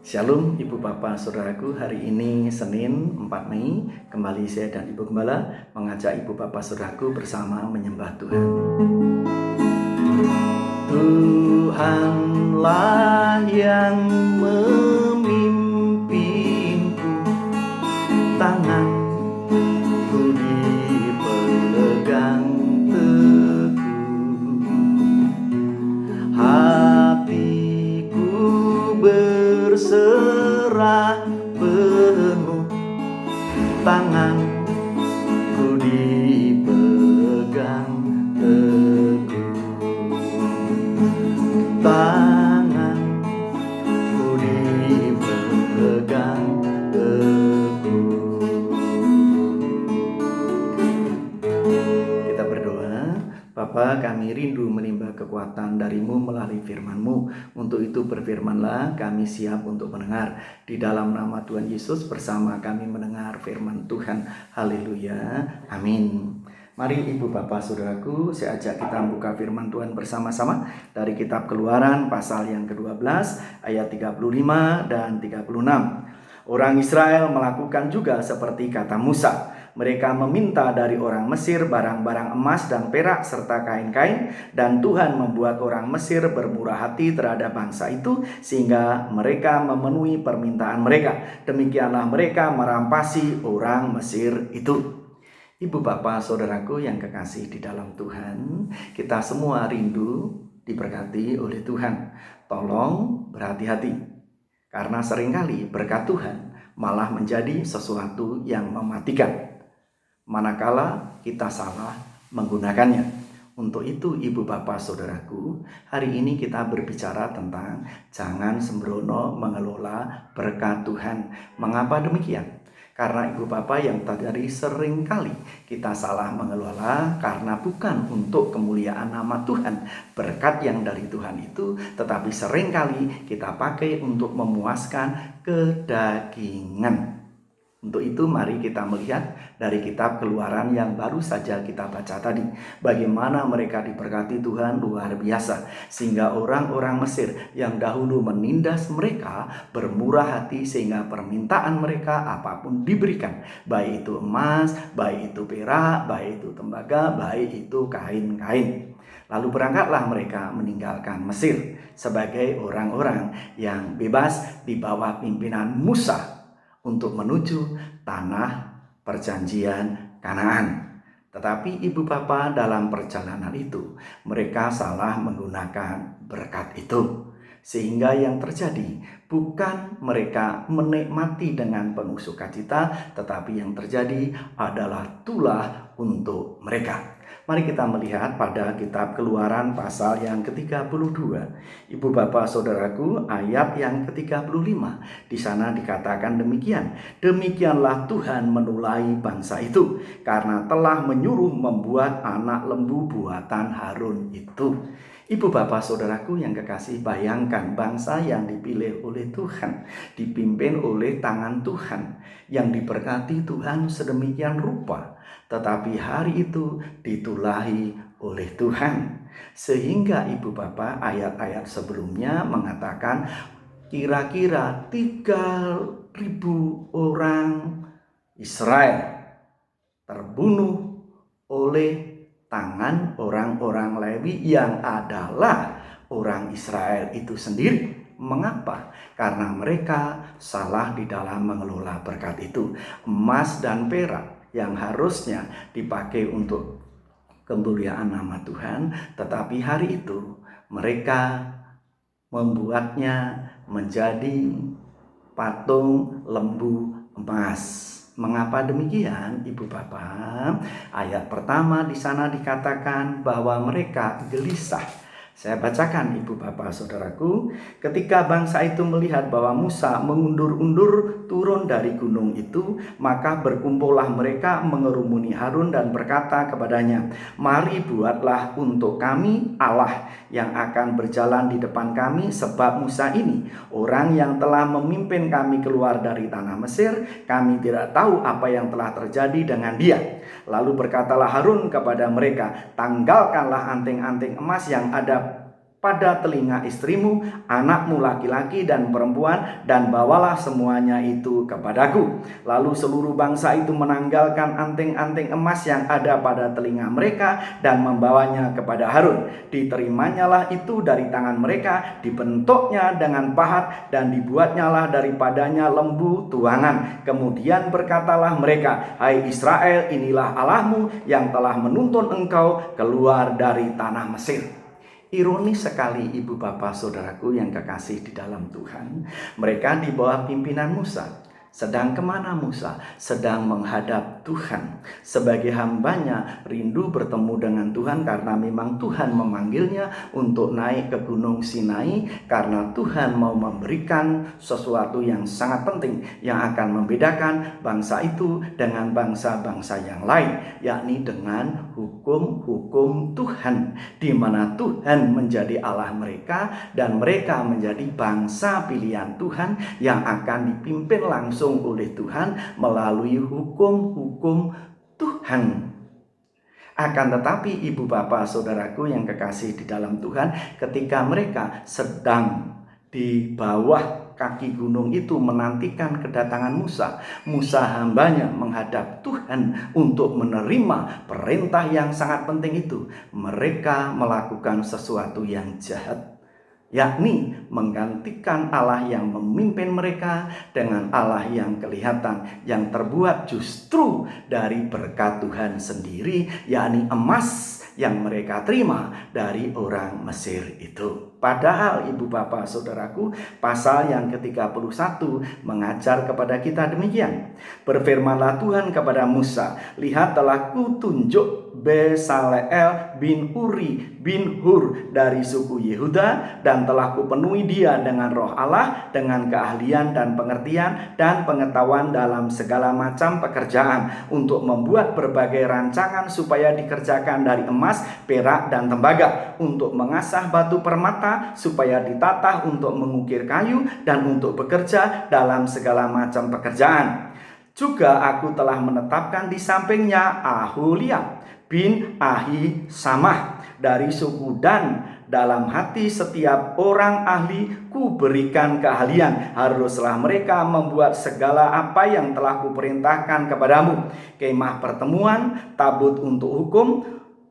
Shalom Ibu Bapak Saudaraku, hari ini Senin 4 Mei kembali saya dan Ibu Gembala mengajak Ibu Bapak Saudaraku bersama menyembah Tuhan. Tuhanlah yang memimpinku, tanganku dipegang teguh, hatiku berserah penuh, tanganku dipegang teguh, tanganku dipegang teguh. Kita berdoa. Bapa, kami rindu menimba kekuatan dari-Mu melalui firman-Mu. Untuk itu berfirmanlah, kami siap untuk mendengar. Di dalam nama Tuhan Yesus bersama kami mendengar firman Tuhan. Haleluya. Amin. Mari Ibu Bapak Saudaraku, saya ajak kita buka firman Tuhan bersama-sama dari kitab Keluaran pasal yang ke-12 ayat 35 dan 36. Orang Israel melakukan juga seperti kata Musa. Mereka meminta dari orang Mesir barang-barang emas dan perak serta kain-kain, dan Tuhan membuat orang Mesir bermurah hati terhadap bangsa itu sehingga mereka memenuhi permintaan mereka. Demikianlah mereka merampasi orang Mesir itu. Ibu Bapak Saudaraku yang kekasih di dalam Tuhan, kita semua rindu diberkati oleh Tuhan. Tolong berhati-hati, karena seringkali berkat Tuhan malah menjadi sesuatu yang mematikan manakala kita salah menggunakannya. Untuk itu Ibu Bapak Saudaraku, hari ini kita berbicara tentang jangan sembrono mengelola berkat Tuhan. Mengapa demikian? Karena Ibu Bapak yang tadi seringkali kita salah mengelola karena bukan untuk kemuliaan nama Tuhan. Berkat yang dari Tuhan itu tetapi seringkali kita pakai untuk memuaskan kedagingan. Untuk itu mari kita melihat dari kitab Keluaran yang baru saja kita baca tadi, bagaimana mereka diberkati Tuhan luar biasa, sehingga orang-orang Mesir yang dahulu menindas mereka bermurah hati sehingga permintaan mereka apapun diberikan, baik itu emas, baik itu perak, baik itu tembaga, baik itu kain-kain. Lalu berangkatlah mereka meninggalkan Mesir sebagai orang-orang yang bebas di bawah pimpinan Musa untuk menuju tanah perjanjian Kanaan. Tetapi Ibu Bapak dalam perjalanan itu mereka salah menggunakan berkat itu, sehingga yang terjadi bukan mereka menikmati dengan penuh sukacita, tetapi yang terjadi adalah tulah untuk mereka. Mari kita melihat pada kitab Keluaran pasal yang ke-32. Ibu Bapak Saudaraku, ayat yang ke-35. Di sana dikatakan demikian. Demikianlah Tuhan menulai bangsa itu karena telah menyuruh membuat anak lembu buatan Harun itu. Ibu Bapak Saudaraku yang kekasih, bayangkan bangsa yang dipilih oleh Tuhan, dipimpin oleh tangan Tuhan, yang diberkati Tuhan sedemikian rupa, tetapi hari itu ditulahi oleh Tuhan. Sehingga Ibu Bapak ayat-ayat sebelumnya mengatakan kira-kira 3.000 orang Israel terbunuh oleh tangan orang-orang Lewi yang adalah orang Israel itu sendiri. Mengapa? Karena mereka salah di dalam mengelola berkat itu. Emas dan perak yang harusnya dipakai untuk kemuliaan nama Tuhan, tetapi hari itu mereka membuatnya menjadi patung lembu emas. Mengapa demikian, Ibu Bapak? Ayat pertama di sana dikatakan bahwa mereka gelisah. Saya bacakan Ibu Bapak Saudaraku, ketika bangsa itu melihat bahwa Musa mengundur-undur turun dari gunung itu, maka berkumpullah mereka mengerumuni Harun dan berkata kepadanya, mari buatlah untuk kami Allah yang akan berjalan di depan kami, sebab Musa ini orang yang telah memimpin kami keluar dari tanah Mesir, kami tidak tahu apa yang telah terjadi dengan dia. Lalu berkatalah Harun kepada mereka, tanggalkanlah anting-anting emas yang ada pada telinga istrimu, anakmu laki-laki dan perempuan, dan bawalah semuanya itu kepadaku. Lalu seluruh bangsa itu menanggalkan anting-anting emas yang ada pada telinga mereka dan membawanya kepada Harun. Diterimanya itu dari tangan mereka, dibentuknya dengan pahat dan dibuatnyalah daripadanya lembu tuangan. Kemudian berkatalah mereka, "Hai Israel, inilah Allahmu yang telah menuntun engkau keluar dari tanah Mesir." Ironis sekali ibu bapak saudaraku yang kekasih di dalam Tuhan. Mereka di bawah pimpinan Musa. Sedang kemana Musa? Sedang menghadap Tuhan. Sebagai hambanya rindu bertemu dengan Tuhan karena memang Tuhan memanggilnya untuk naik ke Gunung Sinai. Karena Tuhan mau memberikan sesuatu yang sangat penting yang akan membedakan bangsa itu dengan bangsa-bangsa yang lain. Yakni dengan hukum-hukum Tuhan. Di mana Tuhan menjadi Allah mereka dan mereka menjadi bangsa pilihan Tuhan yang akan dipimpin langsung oleh Tuhan melalui hukum-hukum Tuhan. Akan tetapi ibu bapak saudaraku yang kekasih di dalam Tuhan, ketika mereka sedang di bawah kaki gunung itu menantikan kedatangan Musa, Musa hambanya menghadap Tuhan untuk menerima perintah yang sangat penting itu. Mereka melakukan sesuatu yang jahat, yakni menggantikan Allah yang memimpin mereka dengan Allah yang kelihatan, yang terbuat justru dari berkat Tuhan sendiri, yakni emas yang mereka terima dari orang Mesir itu. Padahal ibu bapak saudaraku, pasal yang ke-31 mengajar kepada kita demikian. Berfirmanlah Tuhan kepada Musa, "Lihat telah kutunjuk Besaleel bin Uri bin Hur dari suku Yehuda, dan telah kupenuhi dia dengan roh Allah, dengan keahlian dan pengertian dan pengetahuan dalam segala macam pekerjaan, untuk membuat berbagai rancangan supaya dikerjakan dari emas, perak dan tembaga, untuk mengasah batu permata supaya ditatah, untuk mengukir kayu dan untuk bekerja dalam segala macam pekerjaan. Juga aku telah menetapkan di sampingnya Aholiab bin Ahisamah dari suku Dan. Dalam hati setiap orang ahli kuberikan keahlian. Haruslah mereka membuat segala apa yang telah kuperintahkan kepadamu: kemah pertemuan, tabut untuk hukum,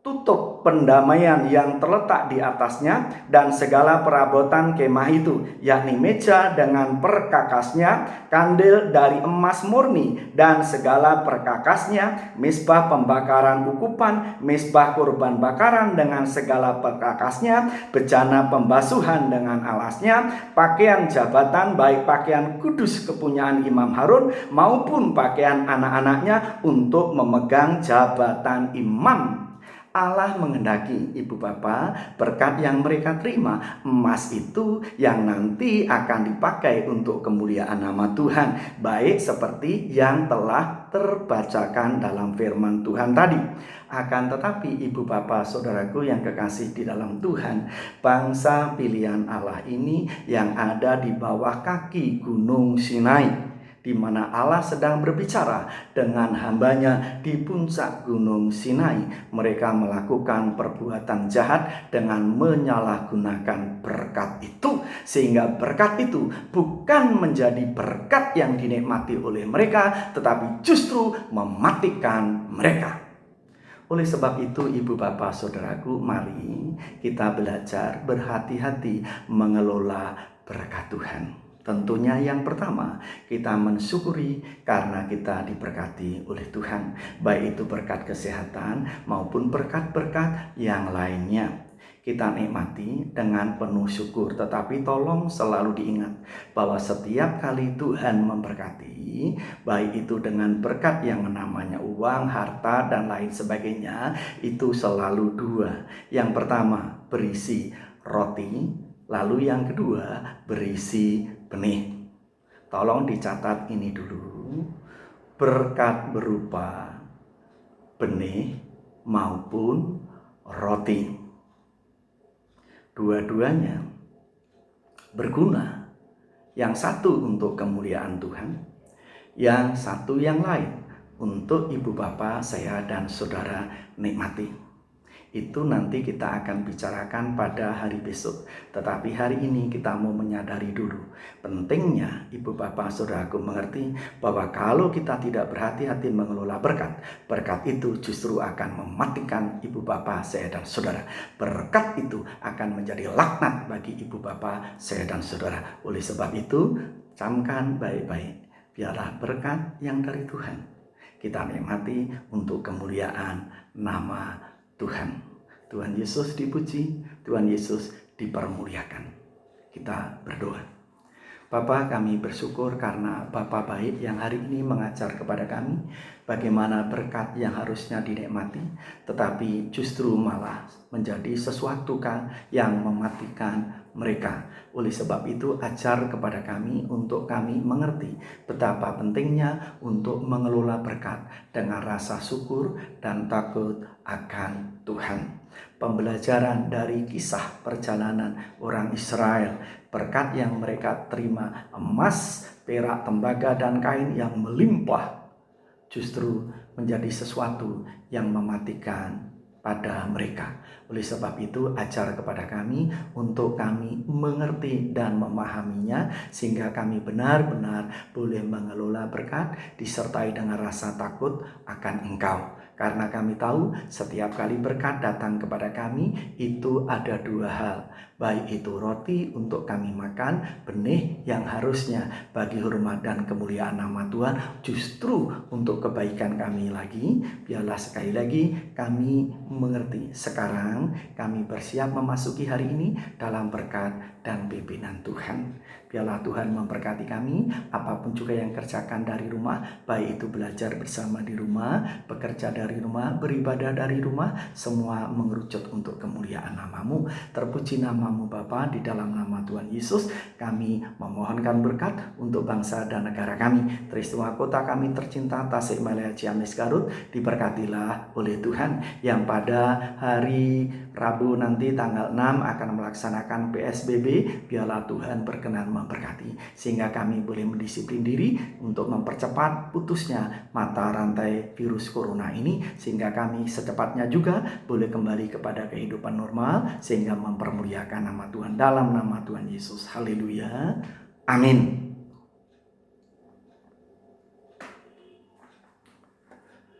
tutup pendamaian yang terletak di atasnya, dan segala perabotan kemah itu, yakni meja dengan perkakasnya, kandil dari emas murni dan segala perkakasnya, misbah pembakaran ukupan, misbah kurban bakaran dengan segala perkakasnya, bejana pembasuhan dengan alasnya, pakaian jabatan baik pakaian kudus kepunyaan Imam Harun maupun pakaian anak-anaknya untuk memegang jabatan imam. Allah menghendaki ibu bapak berkat yang mereka terima, emas itu yang nanti akan dipakai untuk kemuliaan nama Tuhan, baik seperti yang telah terbacakan dalam firman Tuhan tadi. Akan tetapi ibu bapak saudaraku yang kekasih di dalam Tuhan, bangsa pilihan Allah ini yang ada di bawah kaki Gunung Sinai, di mana Allah sedang berbicara dengan hambanya di puncak Gunung Sinai, mereka melakukan perbuatan jahat dengan menyalahgunakan berkat itu, sehingga berkat itu bukan menjadi berkat yang dinikmati oleh mereka, tetapi justru mematikan mereka. Oleh sebab itu ibu bapak saudaraku, mari kita belajar berhati-hati mengelola berkat Tuhan. Tentunya yang pertama, kita mensyukuri karena kita diberkati oleh Tuhan, baik itu berkat kesehatan maupun berkat-berkat yang lainnya. Kita nikmati dengan penuh syukur, tetapi tolong selalu diingat bahwa setiap kali Tuhan memberkati, baik itu dengan berkat yang namanya uang, harta, dan lain sebagainya, itu selalu dua. Yang pertama berisi roti, lalu yang kedua berisi benih. Tolong dicatat ini dulu. Berkat berupa benih maupun roti. Dua-duanya berguna. Yang satu untuk kemuliaan Tuhan, yang satu yang lain untuk ibu bapak saya dan saudara nikmati. Itu nanti kita akan bicarakan pada hari besok. Tetapi hari ini kita mau menyadari dulu pentingnya ibu bapak saudaraku mengerti bahwa kalau kita tidak berhati-hati mengelola berkat, berkat itu justru akan mematikan ibu bapak saya dan saudara. Berkat itu akan menjadi laknat bagi ibu bapak saya dan saudara. Oleh sebab itu, camkan baik-baik. Biarlah berkat yang dari Tuhan kita nikmati untuk kemuliaan nama Tuhan. Tuhan Yesus dipuji, Tuhan Yesus dipermuliakan. Kita berdoa. Bapa, kami bersyukur karena Bapa baik yang hari ini mengajar kepada kami bagaimana berkat yang harusnya dinikmati, tetapi justru malah menjadi sesuatu yang mematikan mereka. Oleh sebab itu, ajar kepada kami untuk kami mengerti betapa pentingnya untuk mengelola berkat dengan rasa syukur dan takut akan Tuhan. Pembelajaran dari kisah perjalanan orang Israel, berkat yang mereka terima, emas, perak, tembaga, dan kain yang melimpah, justru menjadi sesuatu yang mematikan pada mereka. Oleh sebab itu, ajar kepada kami untuk kami mengerti dan memahaminya, sehingga kami benar-benar boleh mengelola berkat disertai dengan rasa takut akan Engkau. Karena kami tahu setiap kali berkat datang kepada kami itu ada dua hal. Baik itu roti untuk kami makan, benih yang harusnya bagi hormat dan kemuliaan nama Tuhan, justru untuk kebaikan kami lagi. Biarlah sekali lagi kami mengerti. Sekarang kami bersiap memasuki hari ini dalam berkat dan pimpinan Tuhan. Biarlah Tuhan memberkati kami, apapun juga yang kerjakan dari rumah, baik itu belajar bersama di rumah, bekerja dari rumah, beribadah dari rumah, semua mengerucut untuk kemuliaan nama-Mu. Terpuji nama-Mu Bapa, di dalam nama Tuhan Yesus kami memohonkan berkat untuk bangsa dan negara kami. Peristiwa kota kami tercinta Tasikmalaya, Ciamis, Garut diberkatilah oleh Tuhan, yang pada hari Rabu nanti tanggal 6 akan melaksanakan PSBB. Biarlah Tuhan berkenan memberkati, sehingga kami boleh mendisiplin diri untuk mempercepat putusnya mata rantai virus corona ini, sehingga kami secepatnya juga boleh kembali kepada kehidupan normal, sehingga mempermuliakan nama Tuhan dalam nama Tuhan Yesus. Haleluya. Amin.